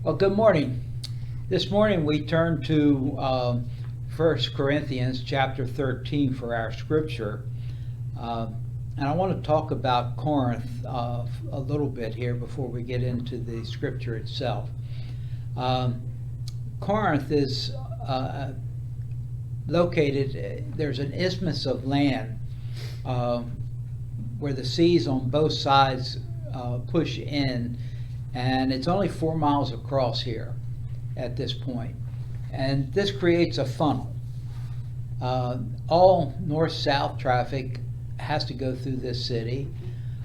Well, good morning. This morning we turn to 1 Corinthians chapter 13 for our scripture. And I want to talk about Corinth a little bit here before we get into the scripture itself. Corinth is located, there's an isthmus of land where the seas on both sides push in, and it's only 4 miles across here at this point. And this creates a funnel. All north-south traffic has to go through this city,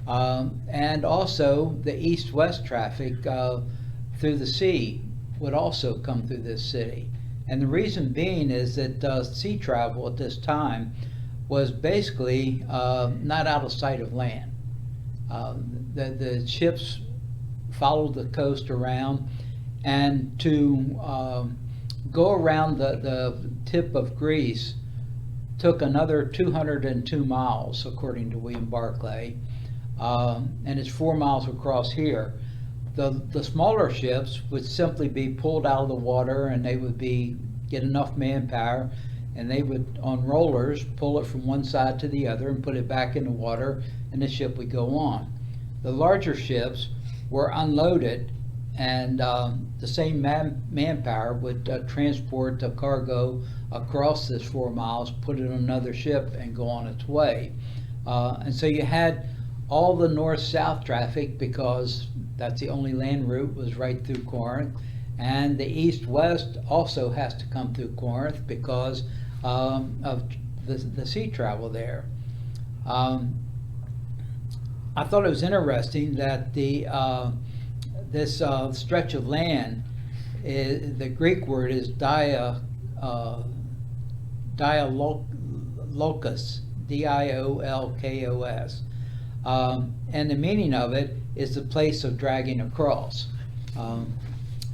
and also the east-west traffic through the sea would also come through this city. And the reason being is that sea travel at this time was basically not out of sight of land. The ships followed the coast around, and to go around the tip of Greece took another 202 miles, according to William Barclay, and it's 4 miles across here. The smaller ships would simply be pulled out of the water, and they would get enough manpower, and they would, on rollers, pull it from one side to the other and put it back in the water, and the ship would go on. The larger ships were unloaded, and the same manpower would transport the cargo across this 4 miles, put it on another ship, and go on its way. And so you had all the north-south traffic, because that's the only land route, was right through Corinth, and the east-west also has to come through Corinth because of the sea travel there. I thought it was interesting that this stretch of land, the Greek word is dialokos, Diolkos, and the meaning of it is the place of dragging across.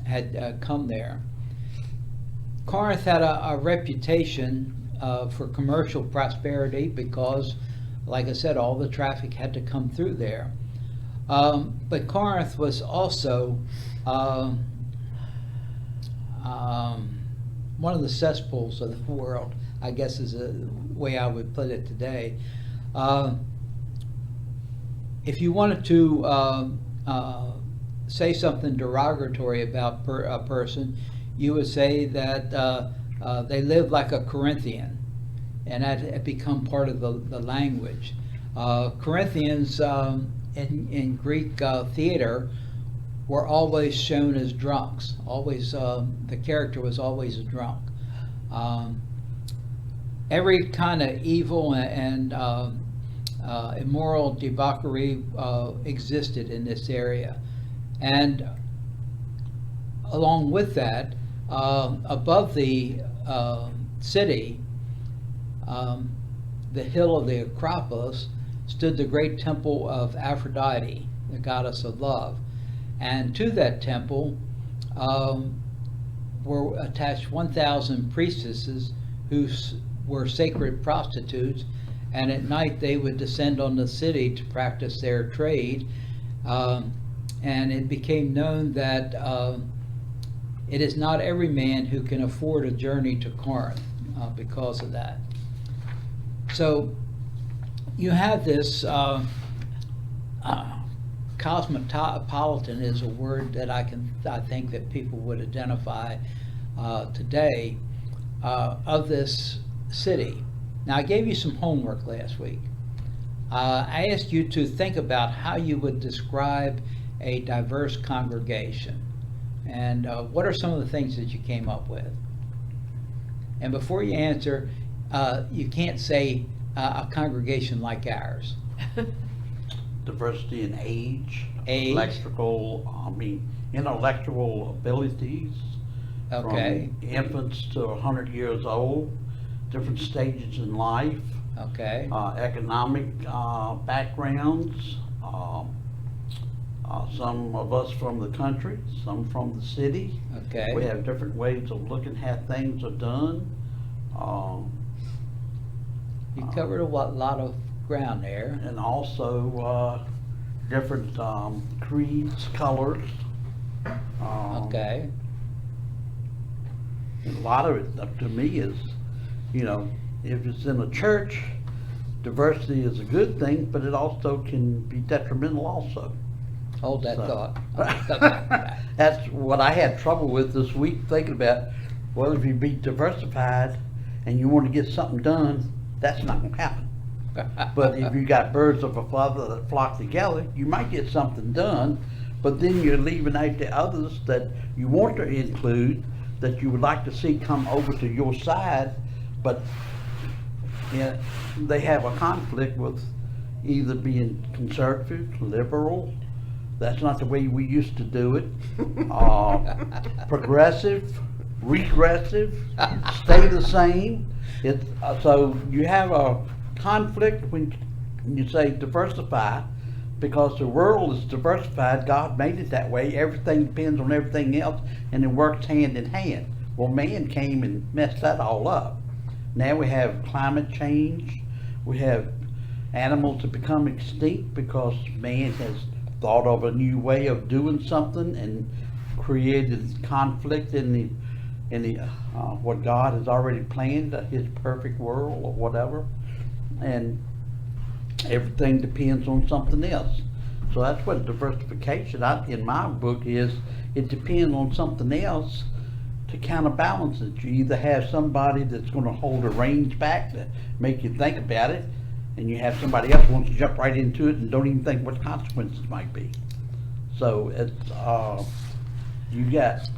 Had come there. Corinth had a reputation for commercial prosperity because, like I said, all the traffic had to come through there. But Corinth was also one of the cesspools of the world, I guess is a way I would put it today. If you wanted to say something derogatory about a person, you would say that they live like a Corinthian, and that had become part of the language. Corinthians in Greek theater were always shown as drunks. Always, the character was always a drunk. Every kind of evil and immoral debauchery existed in this area. And along with that, above the city, the hill of the Acropolis, stood the great temple of Aphrodite, the goddess of love. And to that temple were attached 1,000 priestesses who were sacred prostitutes, and at night they would descend on the city to practice their trade. And it became known that it is not every man who can afford a journey to Corinth because of that. So you have this cosmopolitan is a word that I think that people would identify today of this city. Now, I gave you some homework last week. I asked you to think about how you would describe a diverse congregation, and what are some of the things that you came up with. And before you answer, you can't say a congregation like ours. Diversity in age, intellectual abilities, Okay. from infants to 100 years old, different stages in life, Okay. Economic backgrounds, some of us from the country, some from the city. Okay. We have different ways of looking at things are done. You covered a lot of ground there. And also different creeds, colors, Okay. And a lot of it, to me, is, if it's in a church, diversity is a good thing, but it also can be detrimental also. Hold that So- thought. I'll come back to that. That's what I had trouble with this week, thinking about, well, if you be diversified and you want to get something done, that's not gonna happen. But if you got birds of a feather that flock together, you might get something done, but then you're leaving out the others that you want to include, that you would like to see come over to your side, but they have a conflict with either being conservative, liberal. That's not the way we used to do it. Progressive, regressive, stay the same. It's so you have a conflict when you say diversify, because the world is diversified. God made it that way. Everything depends on everything else, and it works hand in hand. Well, man came and messed that all up. Now we have climate change. We have animals that become extinct because man has thought of a new way of doing something and created conflict in the what God has already planned, His perfect world or whatever, and everything depends on something else. So that's what diversification in my book is. It depends on something else to counterbalance it. You either have somebody that's going to hold the reins back to make you think about it, and you have somebody else who wants to jump right into it and don't even think what the consequences might be. So it's you got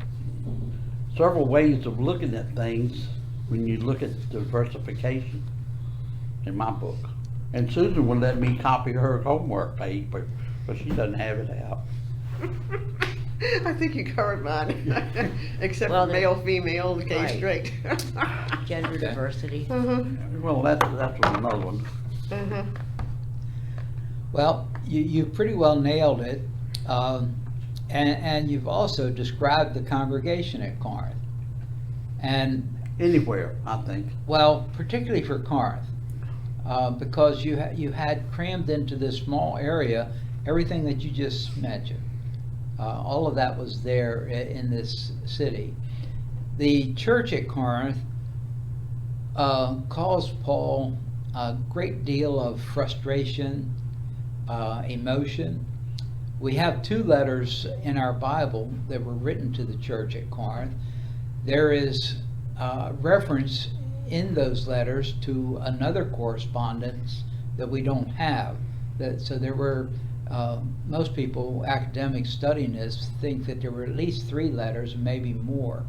several ways of looking at things when you look at diversification in my book. And Susan would let me copy her homework page, but she doesn't have it out. I think you covered mine, except Well, for male, female, gay, right. straight. Gender Okay. diversity. Well, that's another one. Well, you pretty well nailed it, and you've also described the congregation at Corinth. And Anywhere, I think. well, particularly for Corinth, because you had crammed into this small area everything that you just mentioned. All of that was there in this city. The church at Corinth caused Paul a great deal of frustration, emotion. We have 2 letters in our Bible that were written to the church at Corinth. There is reference in those letters to another correspondence that we don't have. So there were, most people, academics studying this, think that there were at least 3 letters, maybe more,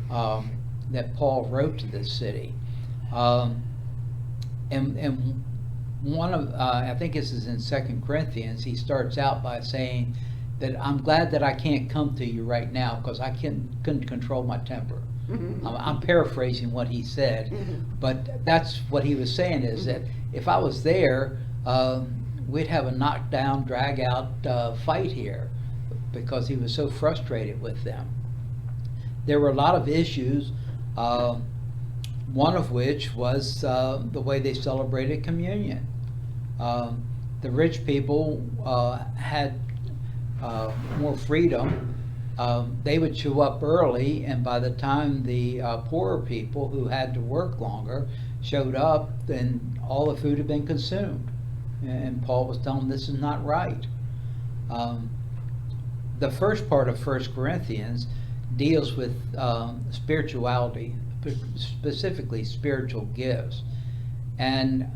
that Paul wrote to this city. And one of, I think this is in 2 Corinthians, he starts out by saying that I'm glad that I can't come to you right now because I couldn't control my temper. I'm paraphrasing what he said, but that's what he was saying, is that if I was there, we'd have a knockdown, drag out fight here, because he was so frustrated with them. There were a lot of issues, one of which was the way they celebrated communion. The rich people had more freedom. They would show up early, and by the time the poorer people who had to work longer showed up, then all the food had been consumed. And Paul was telling them this is not right. The first part of 1 Corinthians deals with spirituality, specifically spiritual gifts. And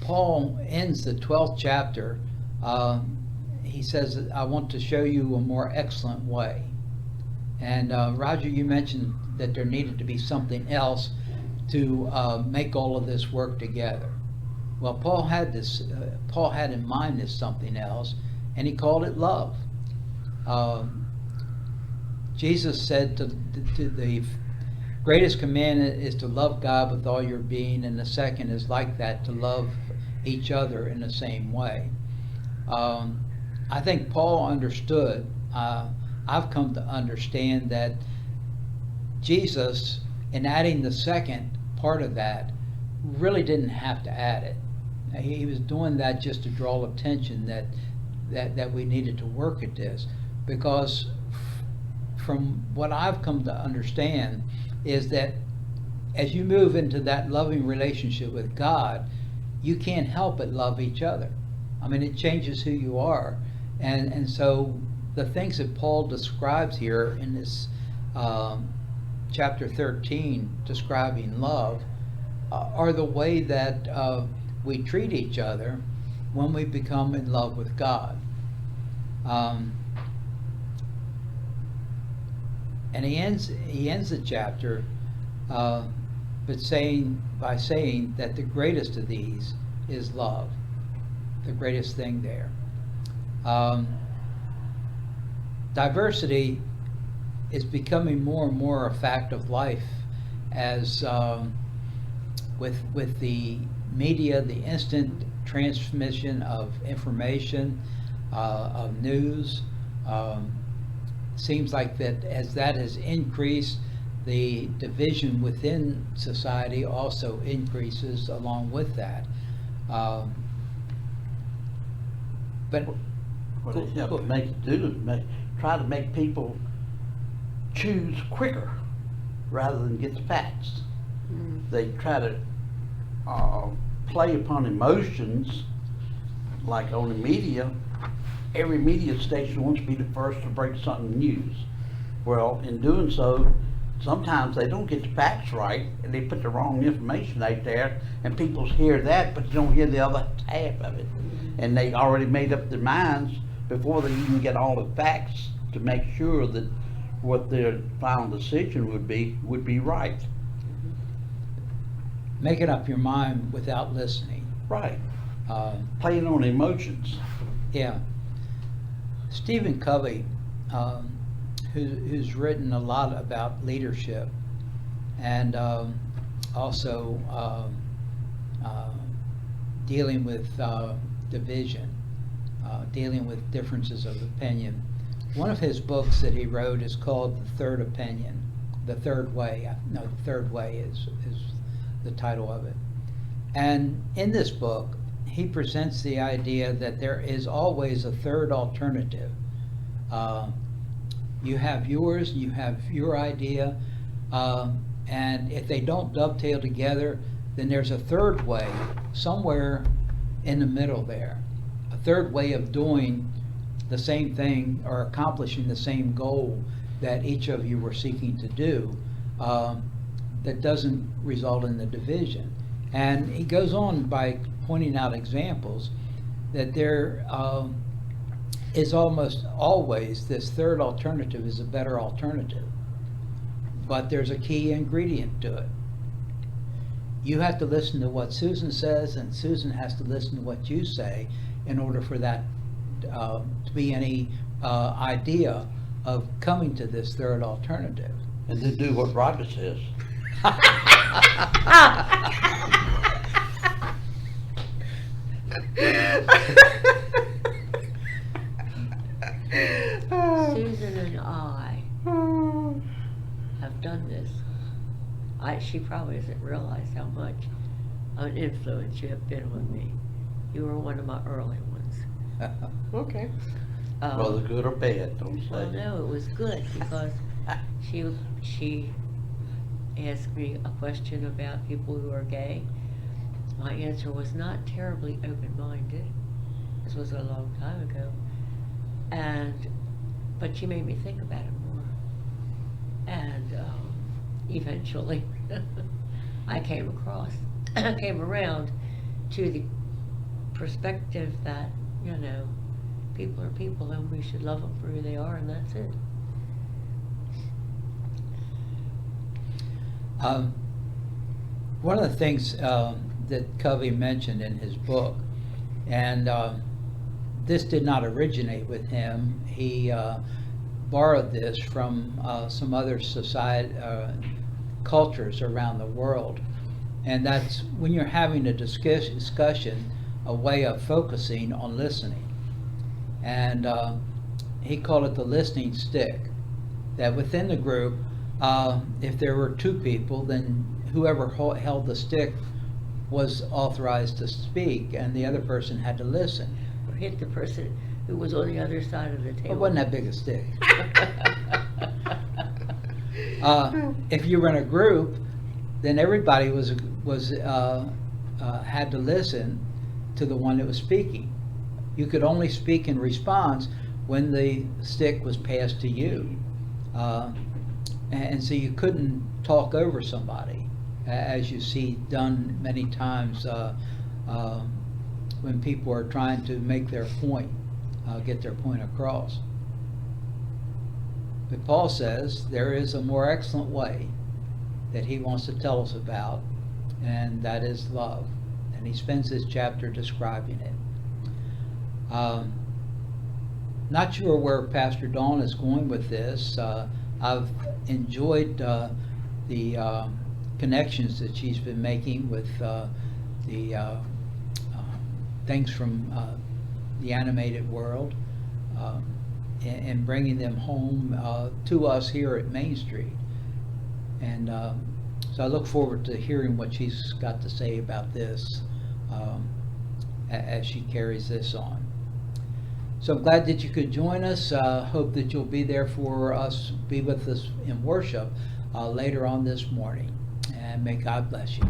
Paul ends the 12th chapter. He says, I want to show you a more excellent way. And Roger, you mentioned that there needed to be something else to make all of this work together. Well, Paul had in mind this something else, and he called it love. Jesus said to the greatest commandment is to love God with all your being, and the second is like that, to love each other in the same way. I think Paul understood, I've come to understand that Jesus, in adding the second part of that, really didn't have to add it. He was doing that just to draw attention that we needed to work at this, because from what I've come to understand is that as you move into that loving relationship with God, you can't help but love each other. I mean, it changes who you are. And so the things that Paul describes here in this chapter 13, describing love, are the way that we treat each other when we become in love with God. And he ends the chapter by saying that the greatest of these is love, the greatest thing there. Diversity is becoming more and more a fact of life as with the media, the instant transmission of information, of news. Seems like that as that has increased, the division within society also increases along with that. But What it helps make it do is try to make people choose quicker rather than get the facts. They try to play upon emotions, like on the media. Every media station wants to be the first to break something news. Well, in doing so, sometimes they don't get the facts right, and they put the wrong information out there, and people hear that, but you don't hear the other half of it. And they already made up their minds before they even get all the facts to make sure that what their final decision would be right. making up your mind without listening. Right. Playing on emotions. Yeah. Stephen Covey, who's written a lot about leadership and also dealing with division, dealing with differences of opinion. One of his books that he wrote is called The Third Opinion, The Third Way. No, The Third Way is the title of it. And in this book, he presents the idea that there is always a third alternative. You have yours, you have your idea, and if they don't dovetail together, then there's a third way somewhere in the middle there. A third way of doing the same thing or accomplishing the same goal that each of you were seeking to do, that doesn't result in the division. And he goes on by pointing out examples that there is almost always this third alternative is a better alternative. But there's a key ingredient to it. You have to listen to what Susan says, and Susan has to listen to what you say in order for that to be any idea of coming to this third alternative. And then do what Roger says. Susan and I have done this. She probably doesn't realize how much of an influence you have been with me. You were one of my early ones. Okay. Whether good or bad, don't say. Well, no, it was good because she asked me a question about people who are gay. My answer was not terribly open-minded. This was a long time ago. But she made me think about it more. And eventually I came around to the perspective that, people are people and we should love them for who they are, and that's it. One of the things that Covey mentioned in his book, and this did not originate with him, he borrowed this from some other cultures around the world, and that's when you're having a discussion, a way of focusing on listening. And he called it the listening stick, that within the group, if there were two people, then whoever held the stick was authorized to speak, and the other person had to listen. Or hit the person who was on the other side of the table. It wasn't that big a stick. If you were in a group, then everybody had to listen to the one that was speaking. You could only speak in response when the stick was passed to you. And so you couldn't talk over somebody, as you see done many times when people are trying to make their point, get their point across. But Paul says there is a more excellent way that he wants to tell us about, and that is love. And he spends this chapter describing it. Not sure where Pastor Dawn is going with this. I've enjoyed the connections that she's been making with the things from the animated world, and bringing them home to us here at Main Street. And so I look forward to hearing what she's got to say about this as she carries this on. So I'm glad that you could join us. Hope that you'll be there for us, be with us in worship later on this morning. And may God bless you.